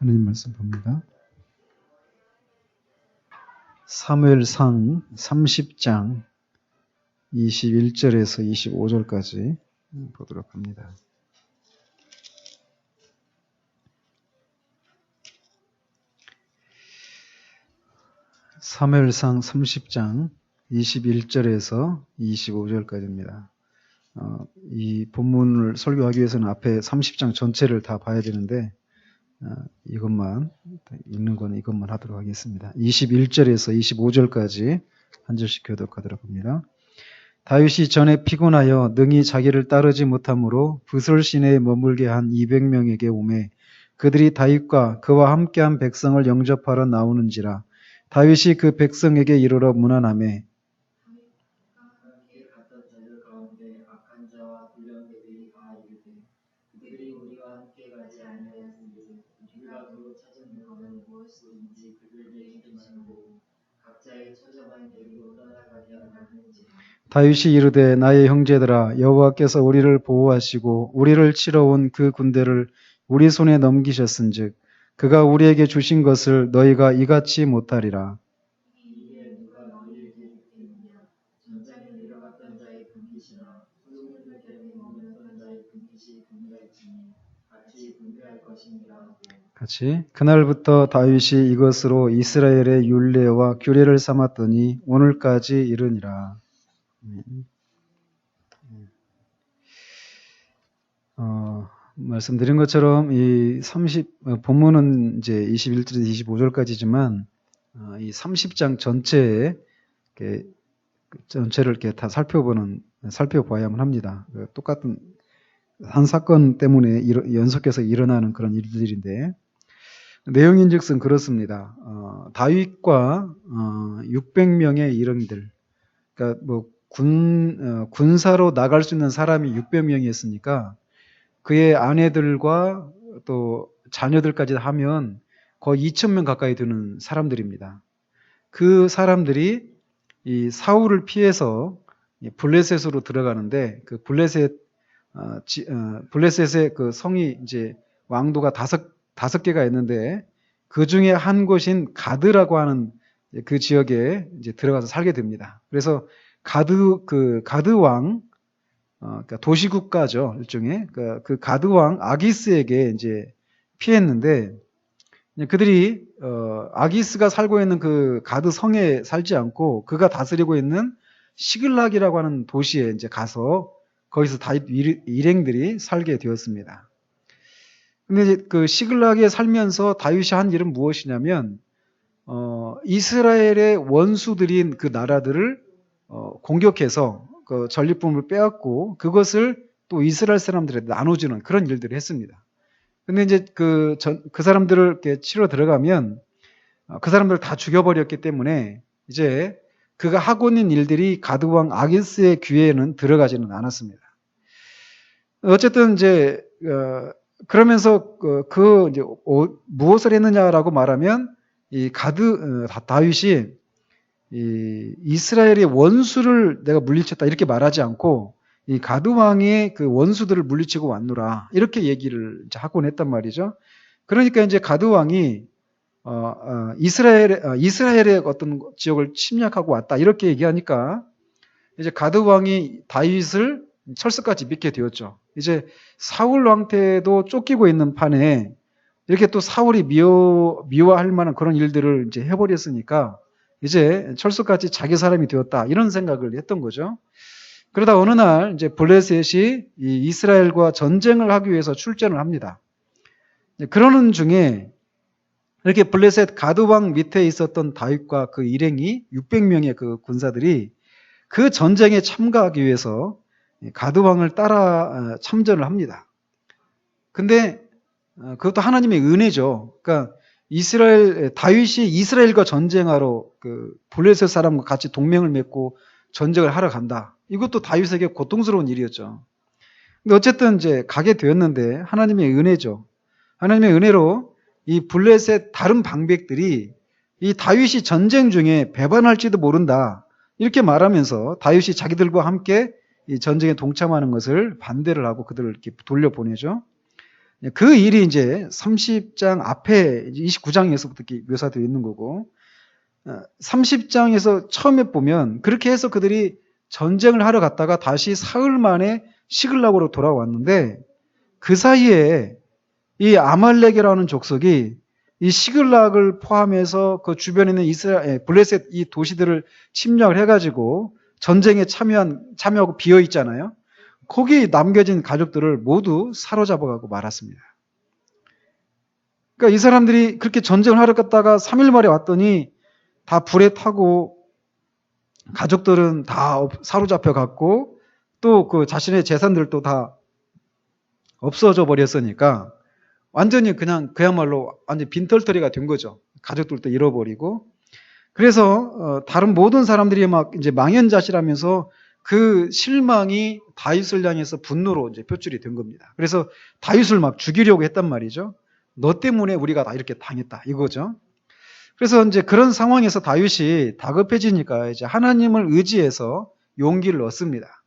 하나님 말씀 봅니다. 사무엘상 30장 21절에서 25절까지 보도록 합니다. 사무엘상 30장 21절에서 25절까지입니다. 이 본문을 설교하기 위해서는 앞에 30장 전체를 다 봐야 되는데 이것만 읽는 건 이것만 하도록 하겠습니다. 21절에서 25절까지 한 절씩 교독하도록 합니다. 다윗이 전에 피곤하여 능히 자기를 따르지 못하므로 브솔 시내에 머물게 한 200명에게 오매 그들이 다윗과 그와 함께한 백성을 영접하러 나오는지라. 다윗이 그 백성에게 이르러 문안하매 다윗이 이르되 나의 형제들아 여호와께서 우리를 보호하시고 우리를 치러 온 그 군대를 우리 손에 넘기셨은즉 그가 우리에게 주신 것을 너희가 이같이 못하리라. 같이 그날부터 다윗이 이것으로 이스라엘의 율례와 규례를 삼았더니 오늘까지 이르니라. 말씀드린 것처럼 이 본문은 이제 21절에서 25절까지지만 이 30장 전체를 이렇게 다 살펴봐야만 합니다. 똑같은 한 사건 때문에 연속해서 일어나는 그런 일들인데 내용인즉슨 그렇습니다. 다윗과 600명의 일행들, 그러니까 뭐 군사로 나갈 수 있는 사람이 600명이었으니까 그의 아내들과 또 자녀들까지 하면 거의 2,000명 가까이 되는 사람들입니다. 그 사람들이 이 사울을 피해서 블레셋으로 들어가는데 그 블레셋의 그 성이 이제 왕도가 다섯 개가 있는데 그 중에 한 곳인 가드라고 하는 그 지역에 이제 들어가서 살게 됩니다. 그래서 가드 왕, 그러니까 도시국가죠, 일종의. 그 가드 왕 아기스에게 이제 피했는데 그들이 아기스가 살고 있는 그 가드 성에 살지 않고 그가 다스리고 있는 시글락이라고 하는 도시에 이제 가서 거기서 다윗 일행들이 살게 되었습니다. 근데 이제 그 시글락에 살면서 다윗이 한 일은 무엇이냐면 이스라엘의 원수들인 그 나라들을 공격해서 그 전리품을 빼앗고 그것을 또 이스라엘 사람들에게 나눠주는 그런 일들을 했습니다. 근데 이제 그 사람들을 이렇게 치러 들어가면 그 사람들을 다 죽여버렸기 때문에 이제 그가 하고 있는 일들이 가드왕 아기스의 귀에는 들어가지는 않았습니다. 어쨌든 이제 그러면서 이제 무엇을 했느냐라고 말하면 이 다윗이 이 이스라엘의 원수를 내가 물리쳤다 이렇게 말하지 않고 이 가드 왕의 그 원수들을 물리치고 왔노라 이렇게 얘기를 이제 하곤 했단 말이죠. 그러니까 이제 가드 왕이 이스라엘의 어떤 지역을 침략하고 왔다 이렇게 얘기하니까 이제 가드 왕이 다윗을 철석같이 믿게 되었죠. 이제 사울 왕태도 쫓기고 있는 판에 이렇게 또 사울이 미워할 만한 그런 일들을 이제 해버렸으니까 이제 철석같이 자기 사람이 되었다 이런 생각을 했던 거죠. 그러다 어느 날 이제 블레셋이 이 이스라엘과 전쟁을 하기 위해서 출전을 합니다. 그러는 중에 이렇게 블레셋 가드왕 밑에 있었던 다윗과 그 일행이 600명의 그 군사들이 그 전쟁에 참가하기 위해서 가드왕을 따라 참전을 합니다. 근데 그것도 하나님의 은혜죠. 그러니까 다윗이 이스라엘과 전쟁하러 그 블레셋 사람과 같이 동맹을 맺고 전쟁을 하러 간다. 이것도 다윗에게 고통스러운 일이었죠. 근데 어쨌든 이제 가게 되었는데 하나님의 은혜죠. 하나님의 은혜로 이 블레셋 다른 방백들이 이 다윗이 전쟁 중에 배반할지도 모른다. 이렇게 말하면서 다윗이 자기들과 함께 이 전쟁에 동참하는 것을 반대를 하고 그들을 이렇게 돌려보내죠. 그 일이 이제 30장 앞에 29장에서부터 이렇게 묘사되어 있는 거고, 30장에서 처음에 보면 그렇게 해서 그들이 전쟁을 하러 갔다가 다시 사흘 만에 시글락으로 돌아왔는데, 그 사이에 이 아말렉이라는 족속이 이 시글락을 포함해서 그 주변에 있는 블레셋 이 도시들을 침략을 해가지고 전쟁에 참여하고 비어 있잖아요. 거기 남겨진 가족들을 모두 사로잡아가고 말았습니다. 그러니까 이 사람들이 그렇게 전쟁을 하러 갔다가 3일 만에 왔더니 다 불에 타고 가족들은 다 사로잡혀 갔고 또 그 자신의 재산들도 다 없어져 버렸으니까 완전히 그냥 그야말로 완전 빈털터리가 된 거죠. 가족들도 잃어버리고. 그래서 다른 모든 사람들이 막 이제 망연자실하면서 그 실망이 다윗을 향해서 분노로 이제 표출이 된 겁니다. 그래서 다윗을 막 죽이려고 했단 말이죠. 너 때문에 우리가 다 이렇게 당했다 이거죠. 그래서 이제 그런 상황에서 다윗이 다급해지니까 이제 하나님을 의지해서 용기를 얻습니다.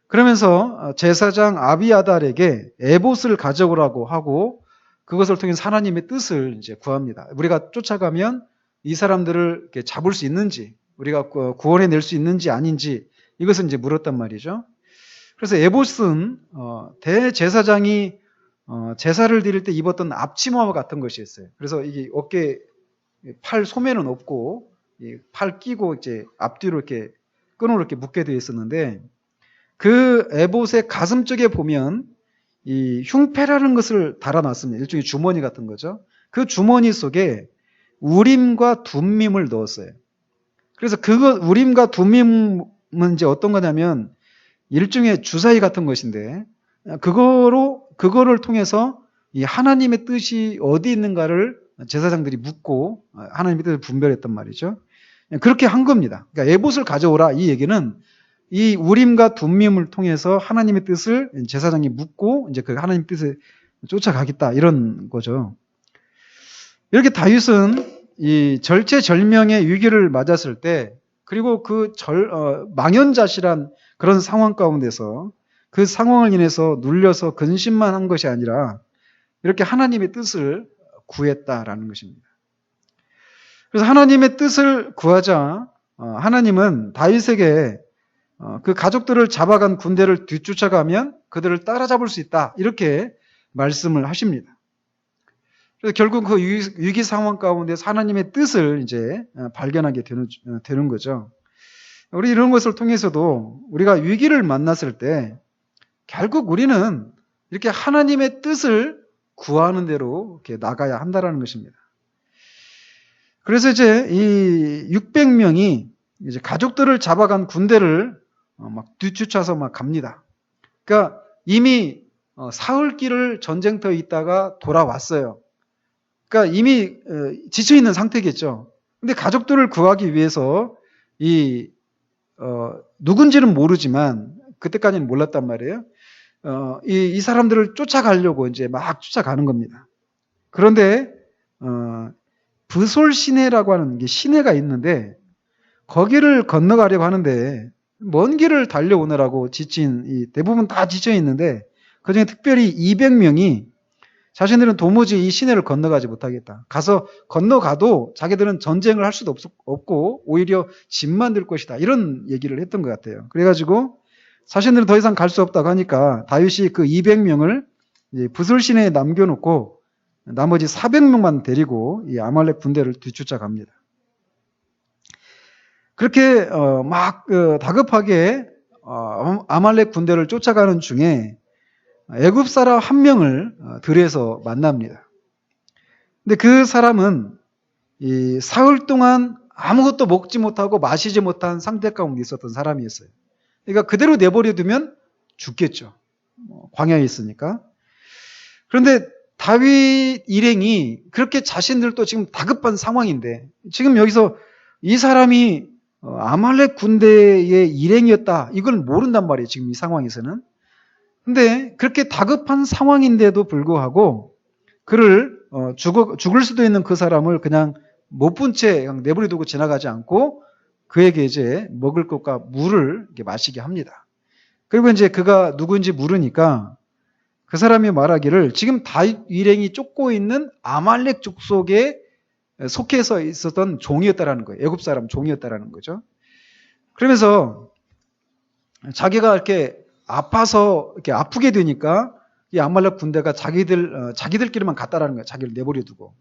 그러면서 제사장 아비아달에게 에봇을 가져오라고 하고 그것을 통해서 하나님의 뜻을 이제 구합니다. 우리가 쫓아가면 이 사람들을 이렇게 잡을 수 있는지, 우리가 구원해낼 수 있는지 아닌지 이것을 이제 물었단 말이죠. 그래서 에봇은 대제사장이 제사를 드릴 때 입었던 앞치마와 같은 것이었어요. 그래서 이게 어깨 팔 소매는 없고 팔 끼고 이제 앞뒤로 이렇게 끈으로 이렇게 묶게 되어 있었는데 그 에봇의 가슴 쪽에 보면 이 흉패라는 것을 달아놨습니다. 일종의 주머니 같은 거죠. 그 주머니 속에 우림과 둠밈을 넣었어요. 그래서 우림과 둠밈은 이제 어떤 거냐면 일종의 주사위 같은 것인데 그거를 통해서 이 하나님의 뜻이 어디 있는가를 제사장들이 묻고 하나님의 뜻을 분별했단 말이죠. 그렇게 한 겁니다. 그러니까 에봇을 가져오라 이 얘기는 이 우림과 둠밈을 통해서 하나님의 뜻을 제사장이 묻고 이제 그 하나님의 뜻을 쫓아가겠다 이런 거죠. 이렇게 다윗은 이 절체절명의 위기를 맞았을 때 그리고 그 망연자실한 그런 상황 가운데서 그 상황을 인해서 눌려서 근심만 한 것이 아니라 이렇게 하나님의 뜻을 구했다라는 것입니다. 그래서 하나님의 뜻을 구하자 하나님은 다윗에게 그 가족들을 잡아간 군대를 뒤쫓아가면 그들을 따라잡을 수 있다 이렇게 말씀을 하십니다. 그래서 결국 그 위기 상황 가운데서 하나님의 뜻을 이제 발견하게 되는 거죠. 우리 이런 것을 통해서도 우리가 위기를 만났을 때 결국 우리는 이렇게 하나님의 뜻을 구하는 대로 이렇게 나가야 한다라는 것입니다. 그래서 이제 이 600명이 이제 가족들을 잡아간 군대를 막 뒤쫓아서 막 갑니다. 그러니까 이미 사흘길을 전쟁터에 있다가 돌아왔어요. 그러니까 이미 지쳐 있는 상태겠죠. 근데 가족들을 구하기 위해서 누군지는 모르지만 그때까지는 몰랐단 말이에요. 이 사람들을 쫓아가려고 이제 막 쫓아가는 겁니다. 그런데 브솔 시내라고 하는 게 시내가 있는데 거기를 건너가려고 하는데 먼 길을 달려오느라고 지친 대부분 다 지쳐 있는데 그중에 특별히 200명이 자신들은 도무지 이 시내를 건너가지 못하겠다. 가서 건너가도 자기들은 전쟁을 할 수도 없고 오히려 짐만 들 것이다. 이런 얘기를 했던 것 같아요. 그래가지고 자신들은 더 이상 갈 수 없다고 하니까 다윗이 그 200명을 브솔 시내에 남겨놓고 나머지 400명만 데리고 이 아말렉 군대를 뒤쫓아갑니다. 그렇게 막 다급하게 아말렉 군대를 쫓아가는 중에 애굽 사람 한 명을 들에서 만납니다. 근데 그 사람은 이 사흘 동안 아무것도 먹지 못하고 마시지 못한 상태 가운데 있었던 사람이었어요. 그러니까 그대로 내버려두면 죽겠죠. 광야에 있으니까. 그런데 다윗 일행이 그렇게 자신들도 지금 다급한 상황인데 지금 여기서 이 사람이 아말렉 군대의 일행이었다. 이걸 모른단 말이에요. 지금 이 상황에서는. 근데 그렇게 다급한 상황인데도 불구하고 그를 죽을 수도 있는 그 사람을 그냥 못 본 채 내버려두고 지나가지 않고 그에게 이제 먹을 것과 물을 마시게 합니다. 그리고 이제 그가 누구인지 물으니까 그 사람이 말하기를 지금 다윗 일행이 쫓고 있는 아말렉 족속에 속해서 있었던 종이었다라는 거예요. 애굽 사람 종이었다라는 거죠. 그러면서 자기가 이렇게 아파서 이렇게 아프게 되니까 이 아말렉 군대가 자기들끼리만 갔다라는 거예요. 자기를 내버려 두고.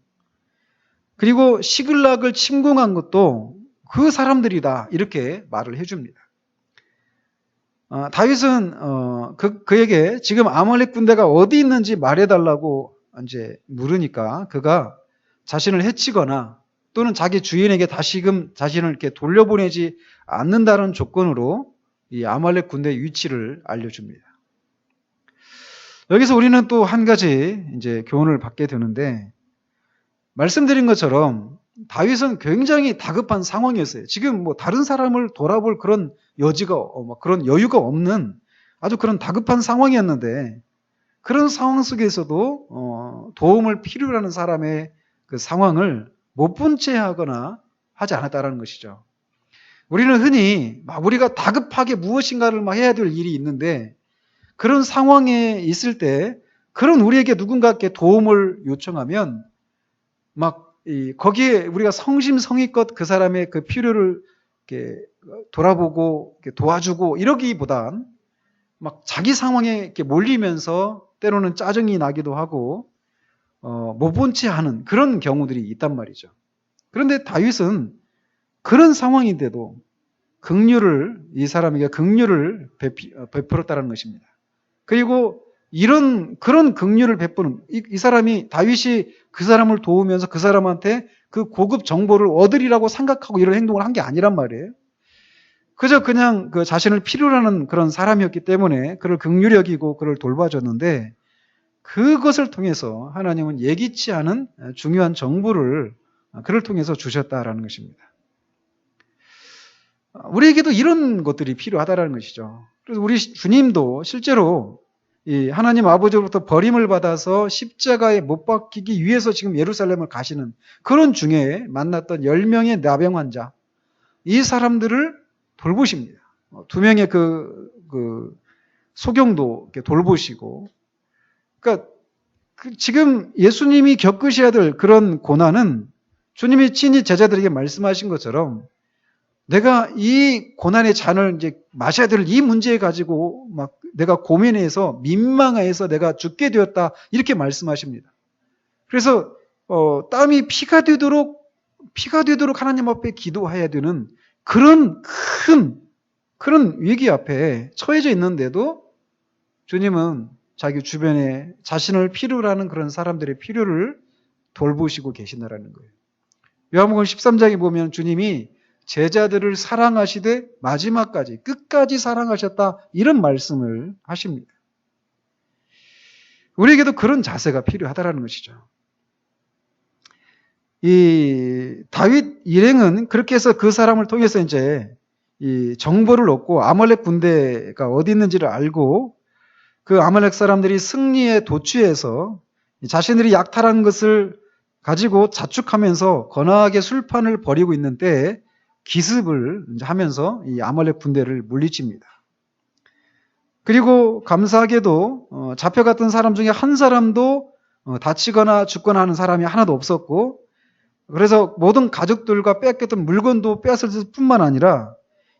그리고 시글락을 침공한 것도 그 사람들이다. 이렇게 말을 해줍니다. 다윗은 그에게 지금 아말렉 군대가 어디 있는지 말해달라고 이제 물으니까 그가 자신을 해치거나 또는 자기 주인에게 다시금 자신을 이렇게 돌려보내지 않는다는 조건으로 이 아말렉 군대의 위치를 알려줍니다. 여기서 우리는 또 한 가지 이제 교훈을 받게 되는데, 말씀드린 것처럼 다윗은 굉장히 다급한 상황이었어요. 지금 뭐 다른 사람을 돌아볼 그런 여지가, 그런 여유가 없는 아주 그런 다급한 상황이었는데, 그런 상황 속에서도 도움을 필요로 하는 사람의 그 상황을 못 본 채 하거나 하지 않았다는 것이죠. 우리는 흔히 우리가 다급하게 무엇인가를 해야 될 일이 있는데, 그런 상황에 있을 때 그런 우리에게 누군가께 도움을 요청하면 거기에 우리가 성심성의껏 그 사람의 그 필요를 이렇게 돌아보고 이렇게 도와주고 이러기보단 자기 상황에 이렇게 몰리면서 때로는 짜증이 나기도 하고 못 본 채 하는 그런 경우들이 있단 말이죠. 그런데 다윗은 그런 상황인데도 이 사람에게 긍휼을 베풀었다는 것입니다. 그리고 그런 긍휼을 베푸는 이 사람이, 다윗이 그 사람을 도우면서 그 사람한테 그 고급 정보를 얻으리라고 생각하고 이런 행동을 한 게 아니란 말이에요. 그저 그냥 그 자신을 필요로 하는 그런 사람이었기 때문에 그를 긍휼히 여기고 그를 돌봐줬는데, 그것을 통해서 하나님은 예기치 않은 중요한 정보를 그를 통해서 주셨다라는 것입니다. 우리에게도 이런 것들이 필요하다라는 것이죠. 그래서 우리 주님도 실제로 이 하나님 아버지로부터 버림을 받아서 십자가에 못 박히기 위해서 지금 예루살렘을 가시는 그런 중에 만났던 10명의 나병 환자, 이 사람들을 돌보십니다. 2명의 그 소경도 이렇게 돌보시고, 그러니까 지금 예수님이 겪으셔야 될 그런 고난은 주님이 친히 제자들에게 말씀하신 것처럼, 내가 이 고난의 잔을 이제 마셔야 될 이 문제 가지고 내가 고민해서 민망해서 내가 죽게 되었다, 이렇게 말씀하십니다. 그래서 땀이 피가 되도록 하나님 앞에 기도해야 되는 그런 그런 위기 앞에 처해져 있는데도 주님은 자기 주변에 자신을 필요로 하는 그런 사람들의 필요를 돌보시고 계신다라는 거예요. 요한복음 13장에 보면 주님이 제자들을 사랑하시되 마지막까지 끝까지 사랑하셨다, 이런 말씀을 하십니다. 우리에게도 그런 자세가 필요하다라는 것이죠. 이 다윗 일행은 그렇게 해서 그 사람을 통해서 이제 이 정보를 얻고 아말렉 군대가 어디 있는지를 알고, 그 아말렉 사람들이 승리에 도취해서 자신들이 약탈한 것을 가지고 자축하면서 거나하게 술판을 벌이고 있는 때에 기습을 하면서 이 아말렉 군대를 물리칩니다. 그리고 감사하게도 잡혀갔던 사람 중에 한 사람도 다치거나 죽거나 하는 사람이 하나도 없었고, 그래서 모든 가족들과 뺏겼던 물건도 빼앗을 뿐만 아니라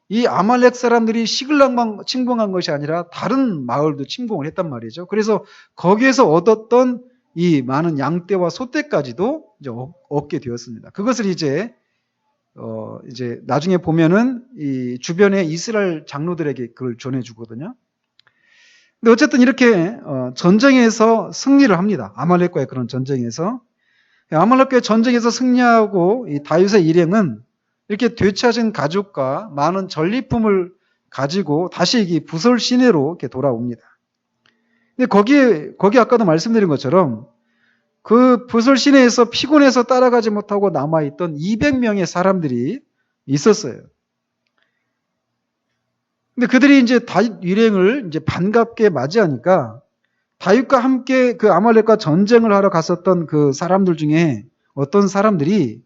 이 아말렉 사람들이 시글락만 침공한 것이 아니라 다른 마을도 침공을 했단 말이죠. 그래서 거기에서 얻었던 이 많은 양떼와 소떼까지도 이제 얻게 되었습니다. 그것을 이제 나중에 보면은 이 주변의 이스라엘 장로들에게 그걸 전해주거든요. 근데 어쨌든 이렇게 전쟁에서 승리를 합니다. 아말렉과의 그런 전쟁에서. 아말렉과의 전쟁에서 승리하고 이 다윗의 일행은 이렇게 되찾은 가족과 많은 전리품을 가지고 다시 이 부솔 시내로 이렇게 돌아옵니다. 근데 거기 아까도 말씀드린 것처럼 그 부솔 시내에서 피곤해서 따라가지 못하고 남아있던 200명의 사람들이 있었어요. 근데 그들이 이제 다윗 일행을 이제 반갑게 맞이하니까 다윗과 함께 그 아말렉과 전쟁을 하러 갔었던 그 사람들 중에 어떤 사람들이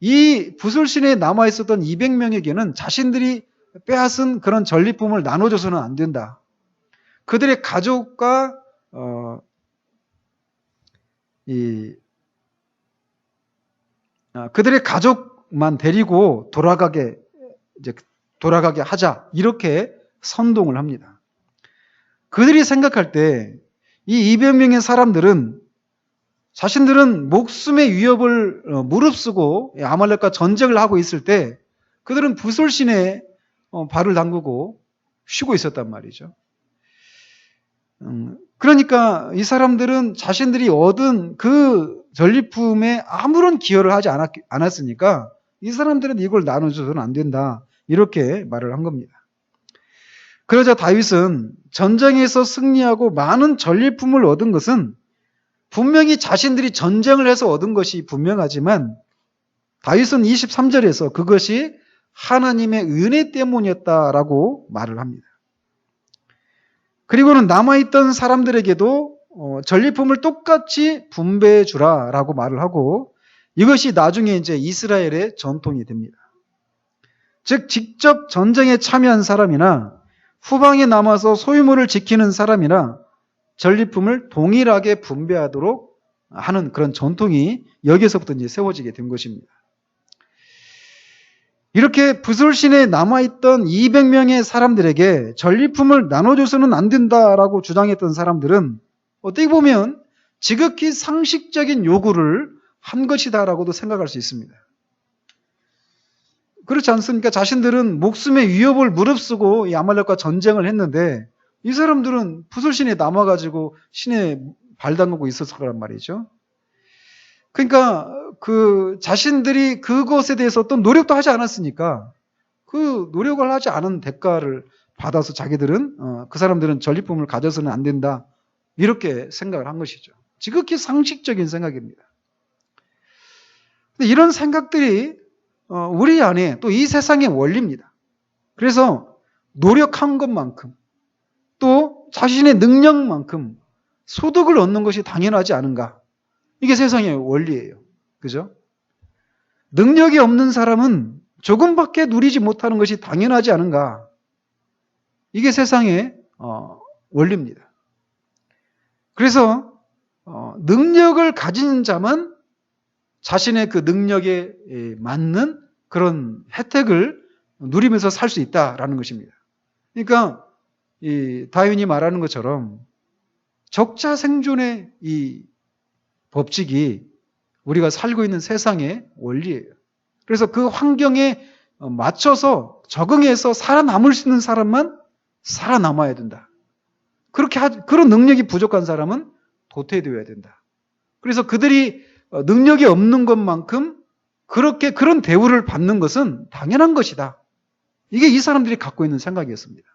이 부솔 시내에 남아있었던 200명에게는 자신들이 빼앗은 그런 전리품을 나눠줘서는 안 된다. 그들의 가족과 그들의 가족만 데리고 돌아가게 하자. 이렇게 선동을 합니다. 그들이 생각할 때 이 200명의 사람들은 자신들은 목숨의 위협을 무릅쓰고 아말렉과 전쟁을 하고 있을 때 그들은 부솔신에 발을 담그고 쉬고 있었단 말이죠. 그러니까 이 사람들은 자신들이 얻은 그 전리품에 아무런 기여를 하지 않았으니까 이 사람들은 이걸 나눠줘서는 안 된다. 이렇게 말을 한 겁니다. 그러자 다윗은 전쟁에서 승리하고 많은 전리품을 얻은 것은 분명히 자신들이 전쟁을 해서 얻은 것이 분명하지만 다윗은 23절에서 그것이 하나님의 은혜 때문이었다라고 말을 합니다. 그리고는 남아있던 사람들에게도 전리품을 똑같이 분배해 주라라고 말을 하고 이것이 나중에 이제 이스라엘의 전통이 됩니다. 즉 직접 전쟁에 참여한 사람이나 후방에 남아서 소유물을 지키는 사람이나 전리품을 동일하게 분배하도록 하는 그런 전통이 여기서부터 이제 세워지게 된 것입니다. 이렇게 부솔신에 남아있던 200명의 사람들에게 전리품을 나눠줘서는 안 된다라고 주장했던 사람들은 어떻게 보면 지극히 상식적인 요구를 한 것이다라고도 생각할 수 있습니다. 그렇지 않습니까? 자신들은 목숨의 위협을 무릅쓰고 이 아말렉과 전쟁을 했는데 이 사람들은 부솔신에 남아가지고 신에 발 담그고 있었을 거란 말이죠. 그러니까 그 자신들이 그것에 대해서 어떤 노력도 하지 않았으니까 그 노력을 하지 않은 대가를 받아서 자기들은 그 사람들은 전리품을 가져서는 안 된다 이렇게 생각을 한 것이죠. 지극히 상식적인 생각입니다. 근데 이런 생각들이 우리 안에 또 이 세상의 원리입니다. 그래서 노력한 것만큼 또 자신의 능력만큼 소득을 얻는 것이 당연하지 않은가? 이게 세상의 원리예요. 그죠? 능력이 없는 사람은 조금밖에 누리지 못하는 것이 당연하지 않은가? 이게 세상의 원리입니다. 그래서 능력을 가진 자만 자신의 그 능력에 맞는 그런 혜택을 누리면서 살 수 있다라는 것입니다. 그러니까 이 다윈이 말하는 것처럼 적자생존의 이 법칙이 우리가 살고 있는 세상의 원리예요. 그래서 그 환경에 맞춰서 적응해서 살아남을 수 있는 사람만 살아남아야 된다. 그런 능력이 부족한 사람은 도태되어야 된다. 그래서 그들이 능력이 없는 것만큼 그런 대우를 받는 것은 당연한 것이다. 이게 이 사람들이 갖고 있는 생각이었습니다.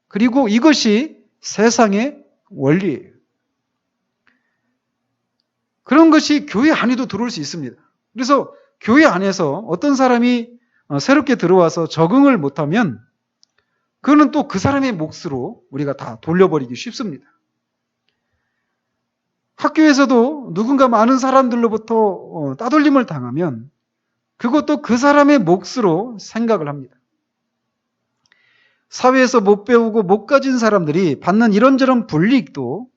그리고 이것이 세상의 원리예요. 그런 것이 교회 안에도 들어올 수 있습니다. 그래서 교회 안에서 어떤 사람이 새롭게 들어와서 적응을 못하면 그거는 또 그 사람의 몫으로 우리가 다 돌려버리기 쉽습니다. 학교에서도 누군가 많은 사람들로부터 따돌림을 당하면 그것도 그 사람의 몫으로 생각을 합니다. 사회에서 못 배우고 못 가진 사람들이 받는 이런저런 불이익도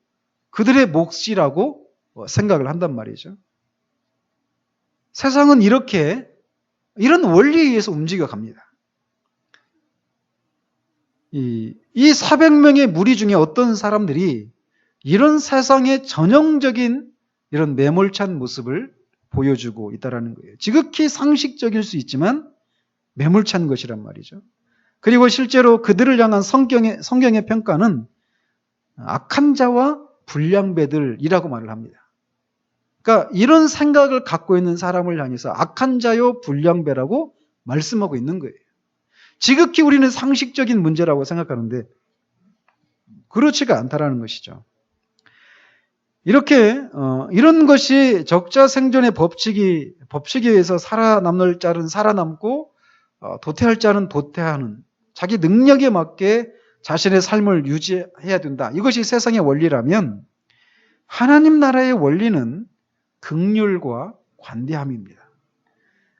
그들의 몫이라고 생각을 한단 말이죠. 세상은 이런 원리에 의해서 움직여 갑니다. 이 400명의 무리 중에 어떤 사람들이 이런 세상의 전형적인 이런 매몰찬 모습을 보여주고 있다는 거예요. 지극히 상식적일 수 있지만 매몰찬 것이란 말이죠. 그리고 실제로 그들을 향한 성경의 평가는 악한 자와 불량배들이라고 말을 합니다. 그러니까 이런 생각을 갖고 있는 사람을 향해서 악한 자요 불량배라고 말씀하고 있는 거예요. 지극히 우리는 상식적인 문제라고 생각하는데 그렇지가 않다라는 것이죠. 이렇게 이런 것이 적자생존의 법칙에 의해서 살아남을 자는 살아남고 도태할 자는 도태하는 자기 능력에 맞게 자신의 삶을 유지해야 된다. 이것이 세상의 원리라면 하나님 나라의 원리는 긍휼과 관대함입니다.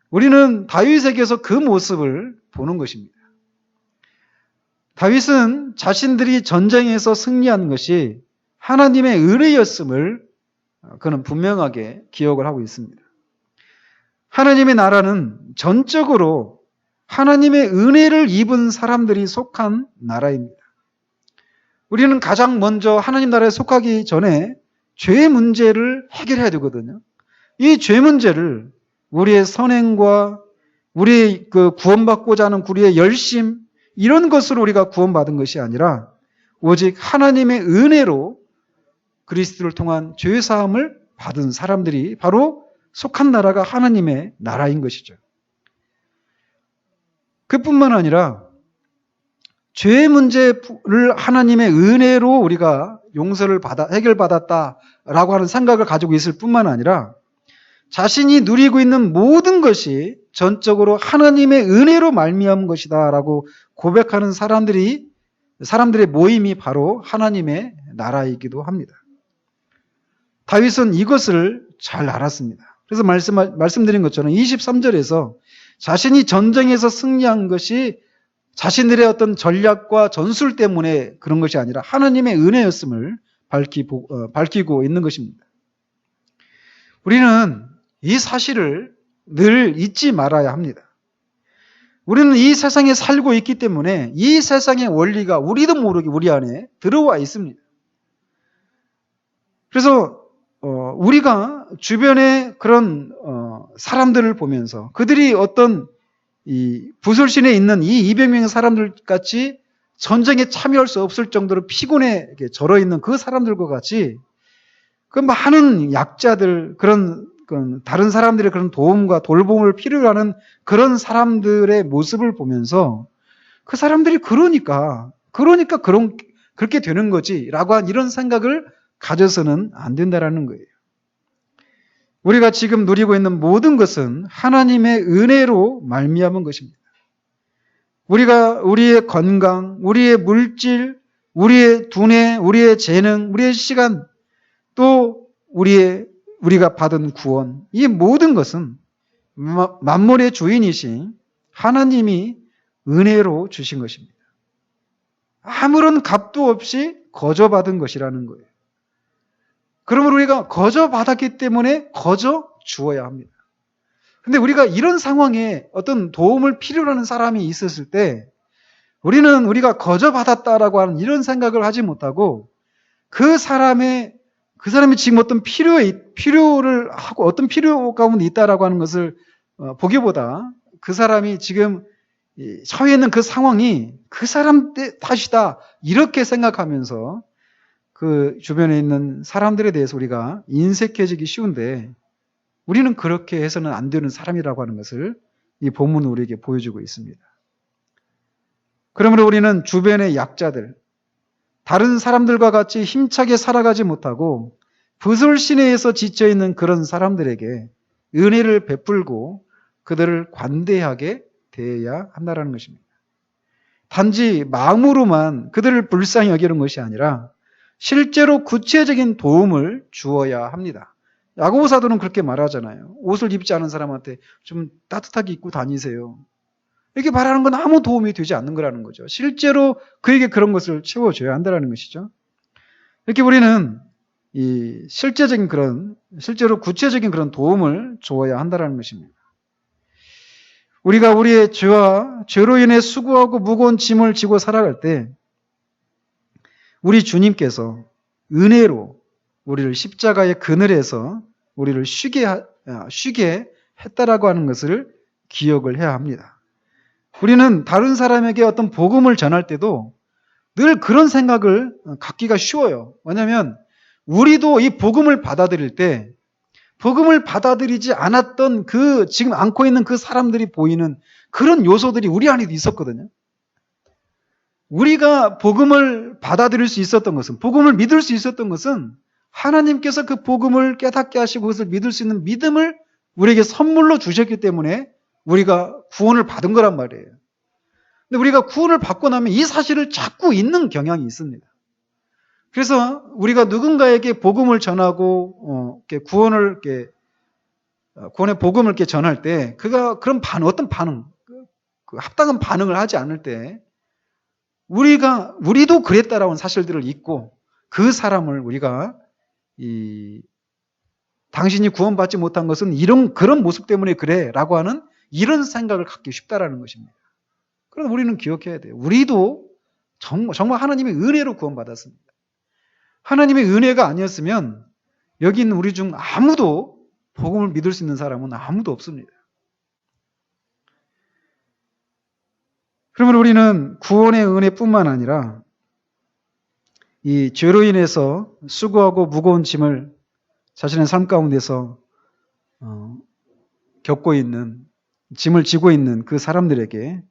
우리는 다윗에게서 그 모습을 보는 것입니다. 다윗은 자신들이 전쟁에서 승리한 것이 하나님의 은혜였음을 그는 분명하게 기억을 하고 있습니다. 하나님의 나라는 전적으로 하나님의 은혜를 입은 사람들이 속한 나라입니다. 우리는 가장 먼저 하나님 나라에 속하기 전에 죄 문제를 해결해야 되거든요. 이 죄 문제를 우리의 선행과 우리의 그 구원받고자 하는 우리의 열심, 이런 것으로 우리가 구원받은 것이 아니라 오직 하나님의 은혜로 그리스도를 통한 죄 사함을 받은 사람들이 바로 속한 나라가 하나님의 나라인 것이죠. 그뿐만 아니라 죄 문제를 하나님의 은혜로 우리가 용서를 해결받았다라고 하는 생각을 가지고 있을 뿐만 아니라 자신이 누리고 있는 모든 것이 전적으로 하나님의 은혜로 말미암은 것이다라고 고백하는 사람들의 모임이 바로 하나님의 나라이기도 합니다. 다윗은 이것을 잘 알았습니다. 그래서 말씀드린 것처럼 23절에서 자신이 전쟁에서 승리한 것이 자신들의 어떤 전략과 전술 때문에 그런 것이 아니라 하나님의 은혜였음을 밝히고 있는 것입니다. 우리는 이 사실을 늘 잊지 말아야 합니다. 우리는 이 세상에 살고 있기 때문에 이 세상의 원리가 우리도 모르게 우리 안에 들어와 있습니다. 그래서 우리가 주변에 그런 사람들을 보면서 그들이 어떤 이 부설신에 있는 이 200명의 사람들 같이 전쟁에 참여할 수 없을 정도로 피곤에 절어 있는 그 사람들과 같이 그 많은 약자들, 그런 다른 사람들의 그런 도움과 돌봄을 필요로 하는 그런 사람들의 모습을 보면서 그 사람들이 그러니까 그렇게 되는 거지라고 한 이런 생각을 가져서는 안 된다라는 거예요. 우리가 지금 누리고 있는 모든 것은 하나님의 은혜로 말미암은 것입니다. 우리의 건강, 우리의 물질, 우리의 두뇌, 우리의 재능, 우리의 시간, 또 우리가 받은 구원, 이 모든 것은 만물의 주인이신 하나님이 은혜로 주신 것입니다. 아무런 값도 없이 거저받은 것이라는 거예요. 그러므로 우리가 거저받았기 때문에 거저 주어야 합니다. 근데 우리가 이런 상황에 어떤 도움을 필요로 하는 사람이 있었을 때 우리가 거저받았다라고 하는 이런 생각을 하지 못하고 그 사람이 지금 어떤 필요를 하고 어떤 필요 가운데 있다라고 하는 것을 보기보다 그 사람이 지금 처해 있는 그 상황이 그 사람 탓이다 이렇게 생각하면서 그 주변에 있는 사람들에 대해서 우리가 인색해지기 쉬운데 우리는 그렇게 해서는 안 되는 사람이라고 하는 것을 이 본문은 우리에게 보여주고 있습니다. 그러므로 우리는 주변의 약자들, 다른 사람들과 같이 힘차게 살아가지 못하고 부설신에서 지쳐있는 그런 사람들에게 은혜를 베풀고 그들을 관대하게 대해야 한다는 것입니다. 단지 마음으로만 그들을 불쌍히 여기는 것이 아니라 실제로 구체적인 도움을 주어야 합니다. 야고보 사도는 그렇게 말하잖아요. 옷을 입지 않은 사람한테 좀 따뜻하게 입고 다니세요. 이렇게 말하는 건 아무 도움이 되지 않는 거라는 거죠. 실제로 그에게 그런 것을 채워줘야 한다는 것이죠. 이렇게 우리는 실제로 구체적인 그런 도움을 주어야 한다는 것입니다. 우리가 우리의 죄로 인해 수고하고 무거운 짐을 지고 살아갈 때 우리 주님께서 은혜로 우리를 십자가의 그늘에서 우리를 쉬게 했다라고 하는 것을 기억을 해야 합니다. 우리는 다른 사람에게 어떤 복음을 전할 때도 늘 그런 생각을 갖기가 쉬워요. 왜냐하면 우리도 이 복음을 받아들일 때 복음을 받아들이지 않았던 지금 안고 있는 그 사람들이 보이는 그런 요소들이 우리 안에도 있었거든요. 우리가 복음을 받아들일 수 있었던 것은, 복음을 믿을 수 있었던 것은 하나님께서 그 복음을 깨닫게 하시고 그것을 믿을 수 있는 믿음을 우리에게 선물로 주셨기 때문에 우리가 구원을 받은 거란 말이에요. 근데 우리가 구원을 받고 나면 이 사실을 자꾸 잊는 경향이 있습니다. 그래서 우리가 누군가에게 복음을 전하고 구원의 복음을 이렇게 전할 때 그가 그런 어떤 반응, 합당한 반응을 하지 않을 때 우리도 그랬다라는 사실들을 잊고 그 사람을 우리가 당신이 구원받지 못한 것은 그런 모습 때문에 그래 라고 하는 이런 생각을 갖기 쉽다라는 것입니다. 그런데 우리는 기억해야 돼요. 우리도 정말 하나님의 은혜로 구원받았습니다. 하나님의 은혜가 아니었으면 여기 있는 우리 중 아무도 복음을 믿을 수 있는 사람은 아무도 없습니다. 그러면 우리는 구원의 은혜뿐만 아니라 이 죄로 인해서 수고하고 무거운 짐을 자신의 삶 가운데서 겪고 있는, 짐을 지고 있는 그 사람들에게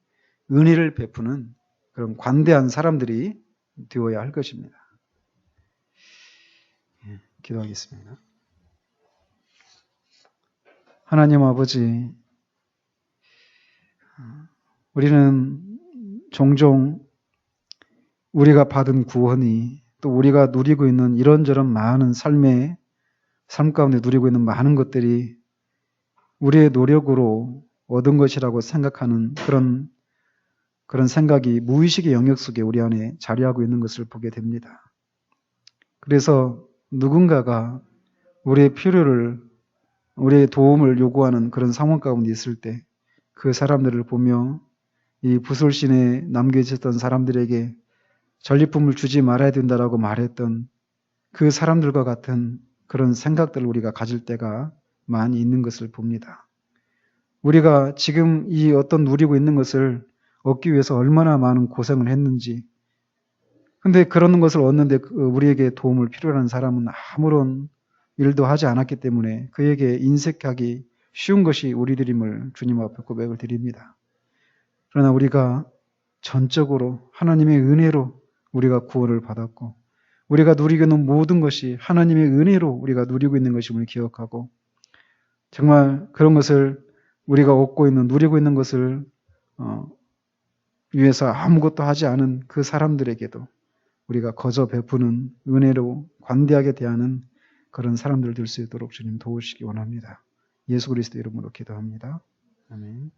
은혜를 베푸는 그런 관대한 사람들이 되어야 할 것입니다. 기도하겠습니다. 하나님 아버지, 우리는 종종 우리가 받은 구원이 또 우리가 누리고 있는 이런저런 많은 삶 가운데 누리고 있는 많은 것들이 우리의 노력으로 얻은 것이라고 생각하는 그런 생각이 무의식의 영역 속에 우리 안에 자리하고 있는 것을 보게 됩니다. 그래서 누군가가 우리의 필요를, 우리의 도움을 요구하는 그런 상황 가운데 있을 때 그 사람들을 보며 이 부솔신에 남겨졌던 사람들에게 전리품을 주지 말아야 된다라고 말했던 그 사람들과 같은 그런 생각들을 우리가 가질 때가 많이 있는 것을 봅니다. 우리가 지금 이 어떤 누리고 있는 것을 얻기 위해서 얼마나 많은 고생을 했는지, 근데 그런 것을 얻는데 우리에게 도움을 필요로 하는 사람은 아무런 일도 하지 않았기 때문에 그에게 인색하기 쉬운 것이 우리들임을 주님 앞에 고백을 드립니다. 그러나 우리가 전적으로 하나님의 은혜로 우리가 구원을 받았고 우리가 누리고 있는 모든 것이 하나님의 은혜로 우리가 누리고 있는 것임을 기억하고 정말 그런 것을 우리가 얻고 있는, 누리고 있는 것을 위해서 아무것도 하지 않은 그 사람들에게도 우리가 거저 베푸는 은혜로 관대하게 대하는 그런 사람들 될 수 있도록 주님 도우시기 원합니다. 예수 그리스도 이름으로 기도합니다. 아멘.